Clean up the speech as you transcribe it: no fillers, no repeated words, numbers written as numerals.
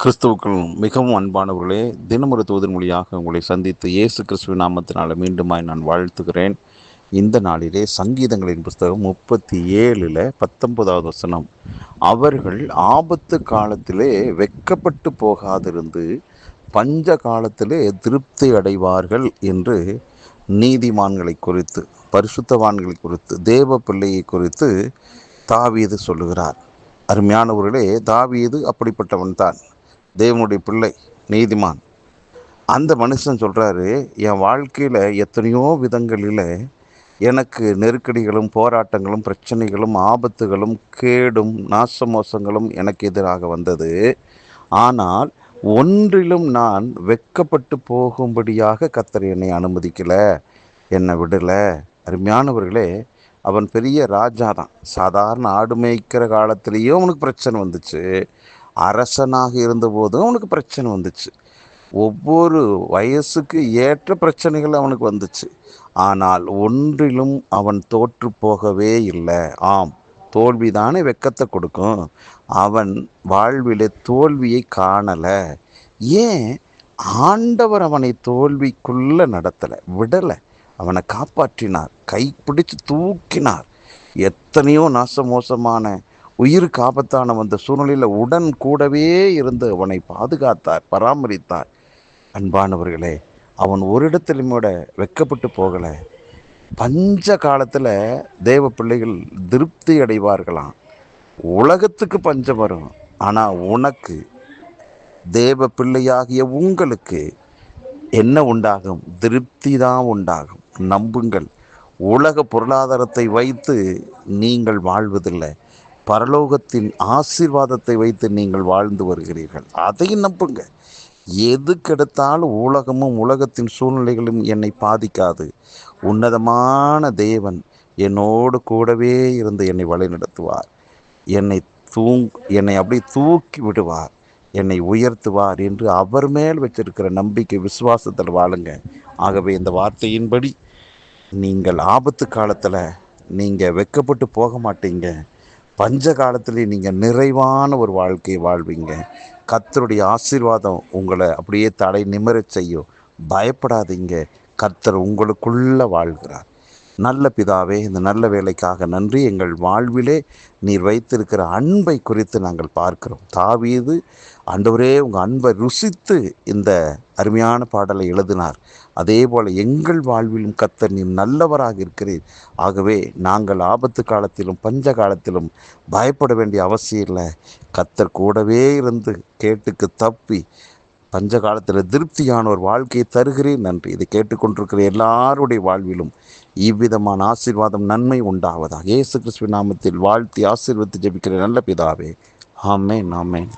கிறிஸ்துவுக்குள் மிகவும் அன்பானவர்களே, தினமொரு தூதன் மொழியாக உங்களை சந்தித்து இயேசு கிறிஸ்துவின் நாமத்தினால மீண்டுமாய் நான் வாழ்த்துகிறேன். இந்த நாளிலே சங்கீதங்களின் புஸ்தகம் 37:19 வசனம், அவர்கள் ஆபத்து காலத்திலே வெட்கப்பட்டு போகாதிருந்து பஞ்ச காலத்திலே திருப்தி அடைவார்கள் என்று நீதிமான்களை குறித்து, பரிசுத்தவான்களை குறித்து, தேவ பிள்ளையை குறித்து தாவீது சொல்லுகிறார். அருமையானவர்களே, தாவீது அப்படிப்பட்டவன் தான், தேவனுடைய பிள்ளை, நீதிமான். அந்த மனுஷன் சொல்கிறாரு, என் வாழ்க்கையில் எத்தனையோ விதங்களில் எனக்கு நெருக்கடிகளும் போராட்டங்களும் பிரச்சனைகளும் ஆபத்துகளும் கேடும் நாசமோசங்களும் எனக்கு எதிராக வந்தது. ஆனால் ஒன்றிலும் நான் வெட்கப்பட்டு போகும்படியாக கர்த்தர் என்னை அனுமதிக்கலை, என்னை விடலை. அருமையானவர்களே, அவன் பெரிய ராஜா தான். சாதாரண ஆடு மேய்க்கிற காலத்திலேயும் அவனுக்கு பிரச்சனை வந்துச்சு. அரசனாக இருந்தபோதும் அவனுக்கு பிரச்சனை வந்துச்சு. ஒவ்வொரு வயசுக்கு ஏற்ற பிரச்சனைகள் அவனுக்கு வந்துச்சு. ஆனால் ஒன்றிலும் அவன் தோற்று போகவே இல்லை. ஆம், தோல்விதானே வெட்கத்தை கொடுக்கும். அவன் வாழ்விலே தோல்வியை காணலை. ஏன்? ஆண்டவர் அவனை தோல்விக்குள்ள நடத்தலை, விடலை. அவனை காப்பாற்றினார், கைப்பிடிச்சு தூக்கினார். எத்தனையோ நாசமோசமான உயிருக்கு ஆபத்தான வந்த சூழ்நிலையில் உடன் கூடவே இருந்து அவனை பாதுகாத்தார், பராமரித்தார். அன்பானவர்களே, அவன் ஒரு இடத்திலும் கூட வெட்கப்பட்டு போகலை. பஞ்ச காலத்தில் தேவ பிள்ளைகள் திருப்தி அடைவார்களாம். உலகத்துக்கு பஞ்சம் வரும், ஆனால் உனக்கு, தேவ பிள்ளையாகிய உங்களுக்கு என்ன உண்டாகும்? திருப்தி தான் உண்டாகும். நம்புங்கள். உலக பொருளாதாரத்தை வைத்து நீங்கள் வாழ்வதில்லை, பரலோகத்தின் ஆசீர்வாதத்தை வைத்து நீங்கள் வாழ்ந்து வருகிறீர்கள். அதையும் நம்புங்க. எதுக்கெடுத்தாலும் உலகமும் உலகத்தின் சூழ்நிலைகளும் என்னை பாதிக்காது. உன்னதமான தேவன் என்னோடு கூடவே இருந்து என்னை வழிநடத்துவார். என்னை அப்படி தூக்கி விடுவார், என்னை உயர்த்துவார் என்று அவர் மேல் வச்சிருக்கிற நம்பிக்கை, விசுவாசத்தில் வாழுங்க. ஆகவே இந்த வார்த்தையின்படி நீங்கள் ஆபத்து காலத்தில் நீங்கள் வெட்கப்பட்டு போக மாட்டீங்க. பஞ்ச காலத்திலே நீங்கள் நிறைவான ஒரு வாழ்க்கையை வாழ்வீங்க. கர்த்தருடைய ஆசீர்வாதம் உங்களை அப்படியே தலை நிமிரச் செய்யும். பயப்படாதீங்க, கர்த்தர் உங்களுக்குள்ள வாழ்கிறார். நல்ல பிதாவே, இந்த நல்ல வேலைக்காக நன்றி. எங்கள் வாழ்விலே நீர் வைத்திருக்கிற அன்பை குறித்து நாங்கள் பார்க்கிறோம். தாவீது, ஆண்டவரே, உங்கள் அன்பை ருசித்து இந்த அருமையான பாடலை எழுதினார். அதே போல் எங்கள் வாழ்விலும் கர்த்தர் நீர் நல்லவராக இருக்கிறீர். ஆகவே நாங்கள் ஆபத்து காலத்திலும் பஞ்ச காலத்திலும் பயப்பட வேண்டிய அவசியம் இல்லை. கர்த்தர் கூடவே இருந்து கேட்டுக்கு தப்பி பஞ்ச காலத்தில் திருப்தியான ஒரு வாழ்க்கையை தருகிறேன். நன்றி. இதை கேட்டுக்கொண்டிருக்கிற எல்லாருடைய வாழ்விலும் இவ்விதமான ஆசீர்வாதம், நன்மை உண்டாவதாக இயேசு கிறிஸ்துவின் நாமத்தில் வாழ்த்தி ஆசீர்வதித்து ஜெபிக்கிற நல்ல பிதாவே, ஆமென், ஆமென்.